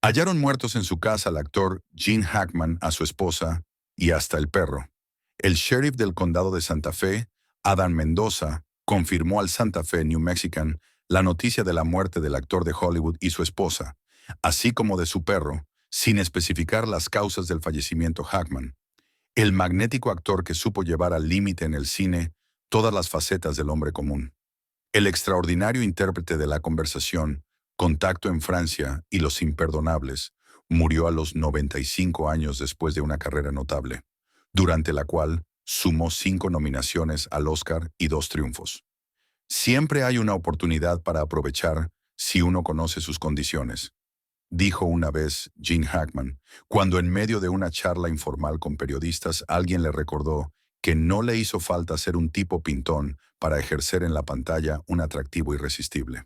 Hallaron muertos en su casa al actor Gene Hackman, a su esposa y hasta el perro. El sheriff del condado de Santa Fe, Adam Mendoza, confirmó al Santa Fe New Mexican la noticia de la muerte del actor de Hollywood y su esposa, así como de su perro, sin especificar las causas del fallecimiento Hackman. El magnético actor que supo llevar al límite en el cine todas las facetas del hombre común. El extraordinario intérprete de La Conversación, Contacto en Francia y Los Imperdonables, murió a los 95 años después de una carrera notable, durante la cual sumó 5 nominaciones al Oscar y 2 triunfos. Siempre hay una oportunidad para aprovechar si uno conoce sus condiciones, dijo una vez Gene Hackman, cuando en medio de una charla informal con periodistas alguien le recordó que no le hizo falta ser un tipo pintón para ejercer en la pantalla un atractivo irresistible.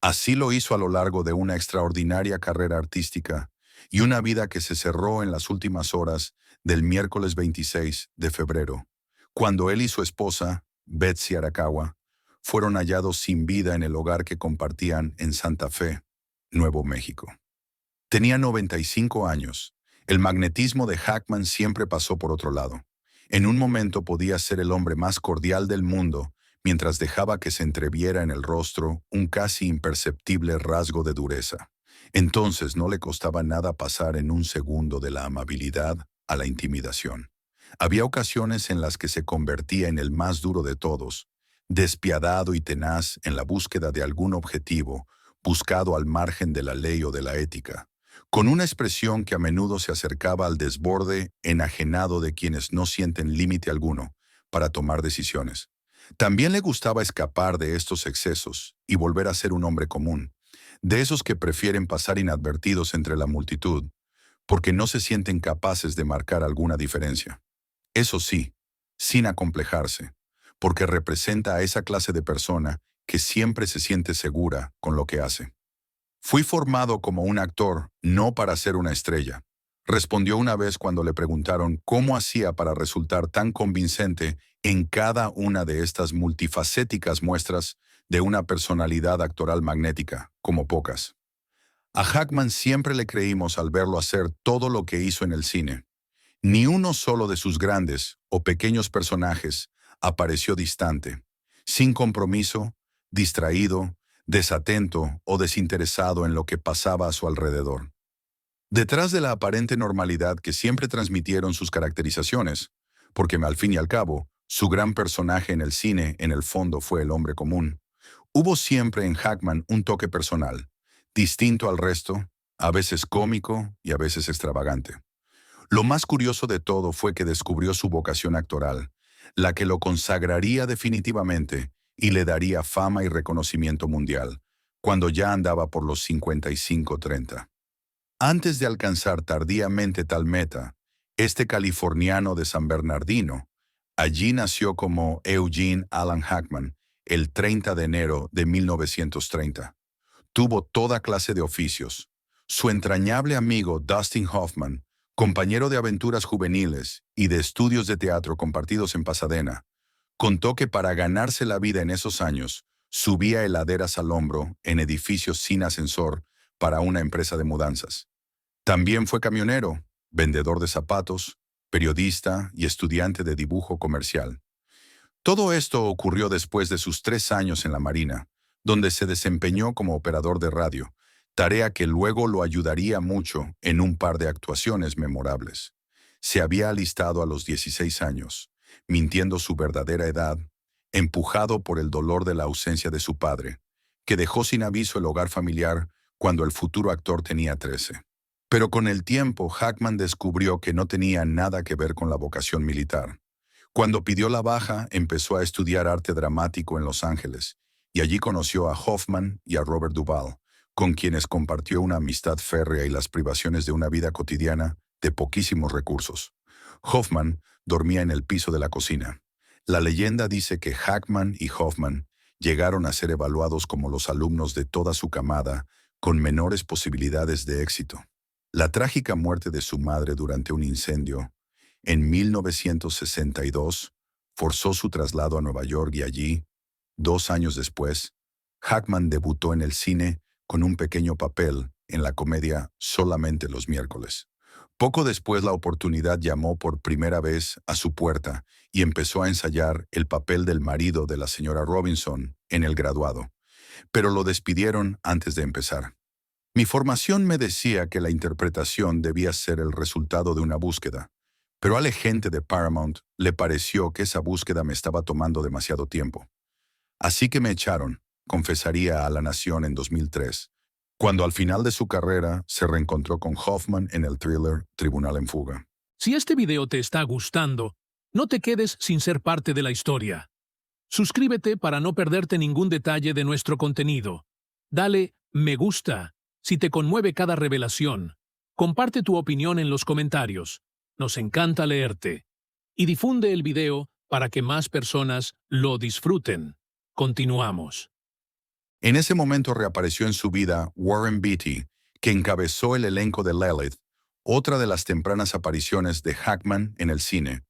Así lo hizo a lo largo de una extraordinaria carrera artística y una vida que se cerró en las últimas horas del miércoles 26 de febrero, cuando él y su esposa, Betsy Arakawa, fueron hallados sin vida en el hogar que compartían en Santa Fe, Nuevo México. Tenía 95 años. El magnetismo de Hackman siempre pasó por otro lado. En un momento podía ser el hombre más cordial del mundo, mientras dejaba que se entreviera en el rostro un casi imperceptible rasgo de dureza. Entonces no le costaba nada pasar en un segundo de la amabilidad a la intimidación. Había ocasiones en las que se convertía en el más duro de todos, despiadado y tenaz en la búsqueda de algún objetivo, buscado al margen de la ley o de la ética, con una expresión que a menudo se acercaba al desborde enajenado de quienes no sienten límite alguno para tomar decisiones. También le gustaba escapar de estos excesos y volver a ser un hombre común, de esos que prefieren pasar inadvertidos entre la multitud, porque no se sienten capaces de marcar alguna diferencia. Eso sí, sin acomplejarse, porque representa a esa clase de persona que siempre se siente segura con lo que hace. Fui formado como un actor, no para ser una estrella, respondió una vez cuando le preguntaron cómo hacía para resultar tan convincente en cada una de estas multifacéticas muestras de una personalidad actoral magnética, como pocas. A Hackman siempre le creímos al verlo hacer todo lo que hizo en el cine. Ni uno solo de sus grandes o pequeños personajes apareció distante, sin compromiso, distraído, desatento o desinteresado en lo que pasaba a su alrededor. Detrás de la aparente normalidad que siempre transmitieron sus caracterizaciones, porque al fin y al cabo, su gran personaje en el cine en el fondo fue el hombre común, hubo siempre en Hackman un toque personal, distinto al resto, a veces cómico y a veces extravagante. Lo más curioso de todo fue que descubrió su vocación actoral, la que lo consagraría definitivamente y le daría fama y reconocimiento mundial, cuando ya andaba por los 55-30. Antes de alcanzar tardíamente tal meta, este californiano de San Bernardino, allí nació como Eugene Alan Hackman el 30 de enero de 1930. Tuvo toda clase de oficios. Su entrañable amigo Dustin Hoffman, compañero de aventuras juveniles y de estudios de teatro compartidos en Pasadena, contó que para ganarse la vida en esos años, subía heladeras al hombro en edificios sin ascensor para una empresa de mudanzas. También fue camionero, vendedor de zapatos, periodista y estudiante de dibujo comercial. Todo esto ocurrió después de sus 3 años en la Marina, donde se desempeñó como operador de radio, tarea que luego lo ayudaría mucho en un par de actuaciones memorables. Se había alistado a los 16 años, mintiendo su verdadera edad, empujado por el dolor de la ausencia de su padre, que dejó sin aviso el hogar familiar cuando el futuro actor tenía 13. Pero con el tiempo, Hackman descubrió que no tenía nada que ver con la vocación militar. Cuando pidió la baja, empezó a estudiar arte dramático en Los Ángeles, y allí conoció a Hoffman y a Robert Duvall, con quienes compartió una amistad férrea y las privaciones de una vida cotidiana de poquísimos recursos. Hoffman dormía en el piso de la cocina. La leyenda dice que Hackman y Hoffman llegaron a ser evaluados como los alumnos de toda su camada, con menores posibilidades de éxito. La trágica muerte de su madre durante un incendio en 1962 forzó su traslado a Nueva York y allí, 2 años después, Hackman debutó en el cine con un pequeño papel en la comedia Solamente los miércoles. Poco después la oportunidad llamó por primera vez a su puerta y empezó a ensayar el papel del marido de la señora Robinson en El Graduado, pero lo despidieron antes de empezar. Mi formación me decía que la interpretación debía ser el resultado de una búsqueda, pero al agente de Paramount le pareció que esa búsqueda me estaba tomando demasiado tiempo. Así que me echaron, confesaría a La Nación en 2003, cuando al final de su carrera se reencontró con Hoffman en el thriller Tribunal en Fuga. Si este video te está gustando, no te quedes sin ser parte de la historia. Suscríbete para no perderte ningún detalle de nuestro contenido. Dale me gusta si te conmueve cada revelación. Comparte tu opinión en los comentarios. Nos encanta leerte. Y difunde el video para que más personas lo disfruten. Continuamos. En ese momento reapareció en su vida Warren Beatty, que encabezó el elenco de Lilith, otra de las tempranas apariciones de Hackman en el cine,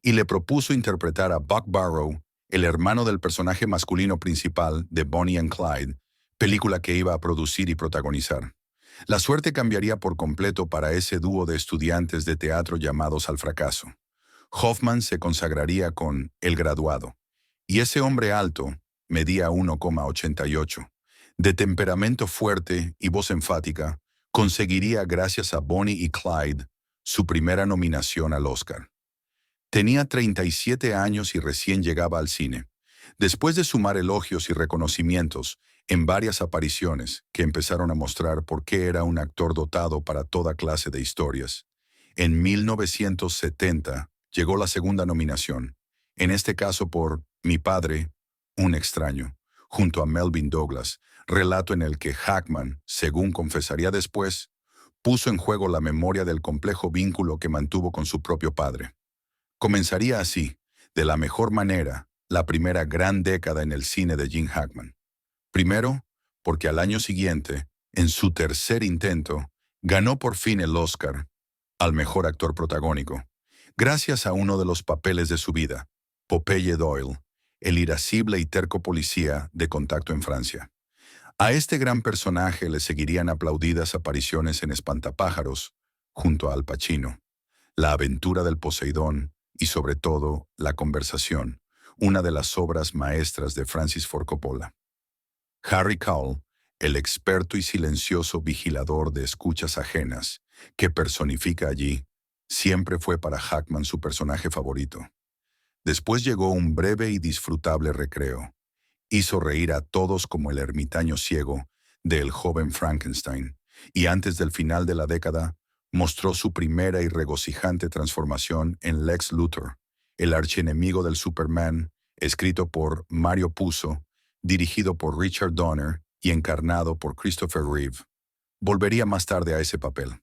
y le propuso interpretar a Buck Barrow, el hermano del personaje masculino principal de Bonnie and Clyde, película que iba a producir y protagonizar. La suerte cambiaría por completo para ese dúo de estudiantes de teatro llamados al fracaso. Hoffman se consagraría con El Graduado, y ese hombre alto, medía 1,88, de temperamento fuerte y voz enfática, conseguiría gracias a Bonnie y Clyde su primera nominación al Oscar. Tenía 37 años y recién llegaba al cine. Después de sumar elogios y reconocimientos en varias apariciones que empezaron a mostrar por qué era un actor dotado para toda clase de historias, en 1970 llegó la segunda nominación, en este caso por Mi padre, un extraño, junto a Melvyn Douglas, relato en el que Hackman, según confesaría después, puso en juego la memoria del complejo vínculo que mantuvo con su propio padre. Comenzaría así, de la mejor manera, la primera gran década en el cine de Gene Hackman. Primero, porque al año siguiente, en su tercer intento, ganó por fin el Oscar al mejor actor protagónico, gracias a uno de los papeles de su vida, Popeye Doyle, el irascible y terco policía de Contacto en Francia. A este gran personaje le seguirían aplaudidas apariciones en Espantapájaros, junto a Al Pacino, La aventura del Poseidón y sobre todo La conversación, una de las obras maestras de Francis Ford Coppola. Harry Cowell, el experto y silencioso vigilador de escuchas ajenas que personifica allí, siempre fue para Hackman su personaje favorito. Después llegó un breve y disfrutable recreo. Hizo reír a todos como el ermitaño ciego del joven Frankenstein, y antes del final de la década, mostró su primera y regocijante transformación en Lex Luthor, el archienemigo del Superman, escrito por Mario Puzo, dirigido por Richard Donner y encarnado por Christopher Reeve. Volvería más tarde a ese papel.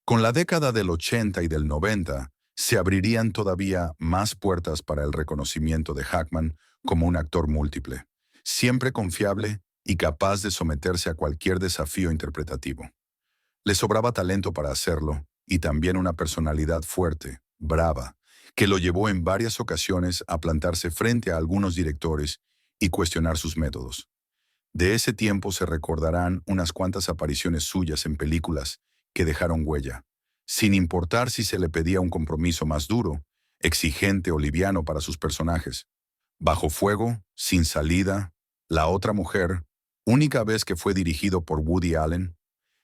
Con la década del 80 y del 90, se abrirían todavía más puertas para el reconocimiento de Hackman como un actor múltiple, siempre confiable y capaz de someterse a cualquier desafío interpretativo. Le sobraba talento para hacerlo y también una personalidad fuerte, brava, que lo llevó en varias ocasiones a plantarse frente a algunos directores y cuestionar sus métodos. De ese tiempo se recordarán unas cuantas apariciones suyas en películas que dejaron huella, sin importar si se le pedía un compromiso más duro, exigente o liviano para sus personajes. Bajo fuego, Sin salida, La otra mujer, única vez que fue dirigido por Woody Allen,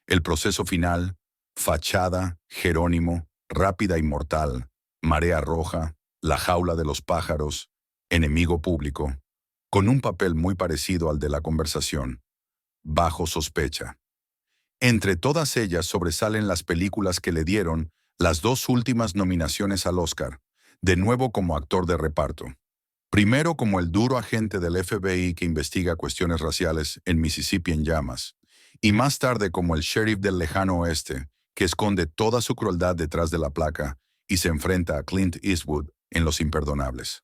El proceso final, Fachada, Jerónimo, Rápida y mortal, Marea roja, La jaula de los pájaros, Enemigo público, con un papel muy parecido al de La conversación, Bajo sospecha. Entre todas ellas sobresalen las películas que le dieron las dos últimas nominaciones al Oscar, de nuevo como actor de reparto. Primero como el duro agente del FBI que investiga cuestiones raciales en Mississippi en llamas, y más tarde como el sheriff del lejano oeste, que esconde toda su crueldad detrás de la placa y se enfrenta a Clint Eastwood en Los Imperdonables.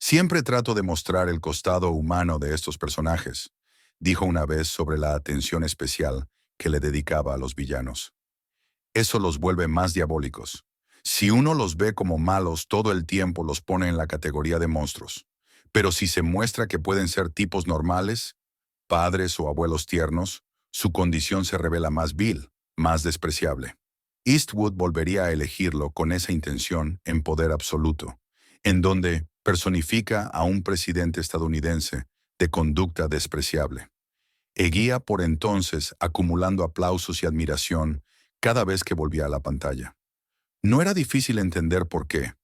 Siempre trato de mostrar el costado humano de estos personajes, dijo una vez sobre la atención especial que le dedicaba a los villanos. Eso los vuelve más diabólicos. Si uno los ve como malos todo el tiempo los pone en la categoría de monstruos. Pero si se muestra que pueden ser tipos normales, padres o abuelos tiernos, su condición se revela más vil, más despreciable. Eastwood volvería a elegirlo con esa intención en poder absoluto, en donde personifica a un presidente estadounidense de conducta despreciable. Seguía por entonces acumulando aplausos y admiración cada vez que volvía a la pantalla. No era difícil entender por qué.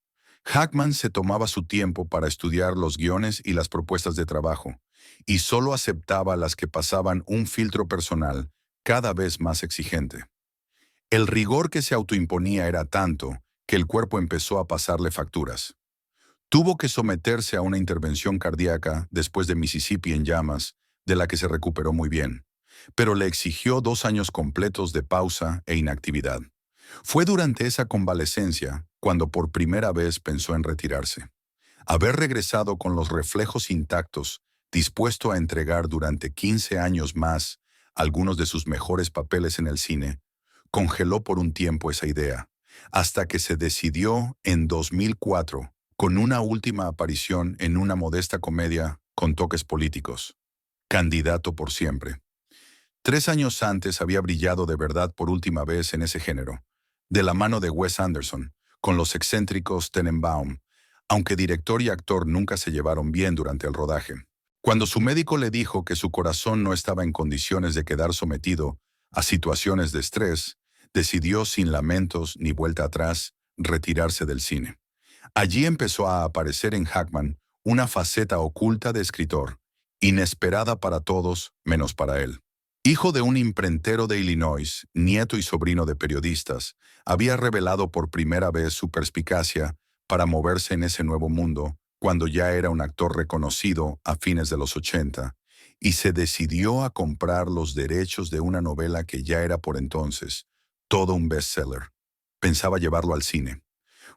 Hackman se tomaba su tiempo para estudiar los guiones y las propuestas de trabajo, y solo aceptaba las que pasaban un filtro personal cada vez más exigente. El rigor que se autoimponía era tanto que el cuerpo empezó a pasarle facturas. Tuvo que someterse a una intervención cardíaca después de Mississippi en llamas, de la que se recuperó muy bien, pero le exigió 2 años completos de pausa e inactividad. Fue durante esa convalecencia cuando por primera vez pensó en retirarse. Haber regresado con los reflejos intactos, dispuesto a entregar durante 15 años más algunos de sus mejores papeles en el cine, congeló por un tiempo esa idea, hasta que se decidió en 2004 con una última aparición en una modesta comedia con toques políticos, Candidato por siempre. 3 años antes había brillado de verdad por última vez en ese género, de la mano de Wes Anderson, con los excéntricos Tenenbaum, aunque director y actor nunca se llevaron bien durante el rodaje. Cuando su médico le dijo que su corazón no estaba en condiciones de quedar sometido a situaciones de estrés, decidió sin lamentos ni vuelta atrás retirarse del cine. Allí empezó a aparecer en Hackman una faceta oculta de escritor, inesperada para todos menos para él. Hijo de un imprentero de Illinois, nieto y sobrino de periodistas, había revelado por primera vez su perspicacia para moverse en ese nuevo mundo cuando ya era un actor reconocido a fines de los 80, y se decidió a comprar los derechos de una novela que ya era por entonces todo un bestseller. Pensaba llevarlo al cine.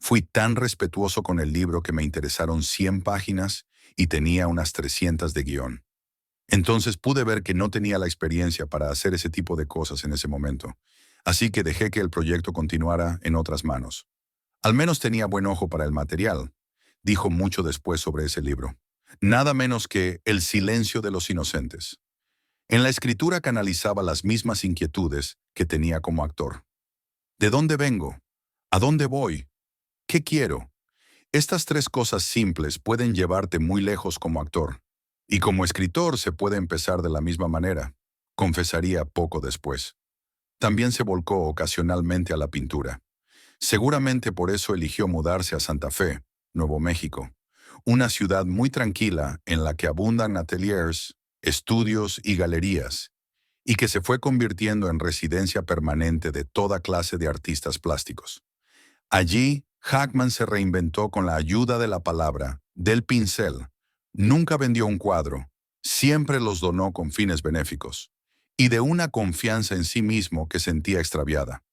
Fui tan respetuoso con el libro que me interesaron 100 páginas y tenía unas 300 de guión. Entonces pude ver que no tenía la experiencia para hacer ese tipo de cosas en ese momento, así que dejé que el proyecto continuara en otras manos. Al menos tenía buen ojo para el material, dijo mucho después sobre ese libro. Nada menos que El silencio de los inocentes. En la escritura canalizaba las mismas inquietudes que tenía como actor. ¿De dónde vengo? ¿A dónde voy? ¿Qué quiero? Estas 3 cosas simples pueden llevarte muy lejos como actor. Y como escritor se puede empezar de la misma manera, confesaría poco después. También se volcó ocasionalmente a la pintura. Seguramente por eso eligió mudarse a Santa Fe, Nuevo México, una ciudad muy tranquila en la que abundan ateliers, estudios y galerías, y que se fue convirtiendo en residencia permanente de toda clase de artistas plásticos. Allí, Hackman se reinventó con la ayuda de la palabra, del pincel. Nunca vendió un cuadro, siempre los donó con fines benéficos, y de una confianza en sí mismo que sentía extraviada.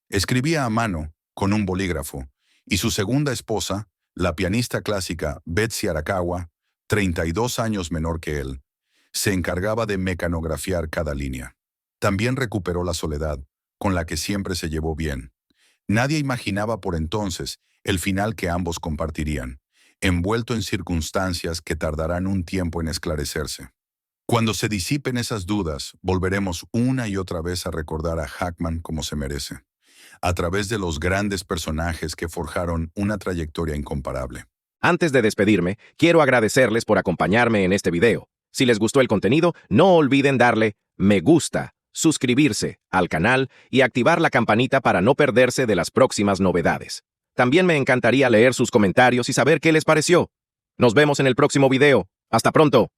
Escribía a mano, con un bolígrafo, y su segunda esposa, la pianista clásica Betsy Arakawa, 32 años menor que él, se encargaba de mecanografiar cada línea. También recuperó la soledad, con la que siempre se llevó bien. Nadie imaginaba por entonces el final que ambos compartirían, envuelto en circunstancias que tardarán un tiempo en esclarecerse. Cuando se disipen esas dudas, volveremos una y otra vez a recordar a Hackman como se merece, a través de los grandes personajes que forjaron una trayectoria incomparable. Antes de despedirme, quiero agradecerles por acompañarme en este video. Si les gustó el contenido, no olviden darle me gusta, suscribirse al canal y activar la campanita para no perderse de las próximas novedades. También me encantaría leer sus comentarios y saber qué les pareció. Nos vemos en el próximo video. ¡Hasta pronto!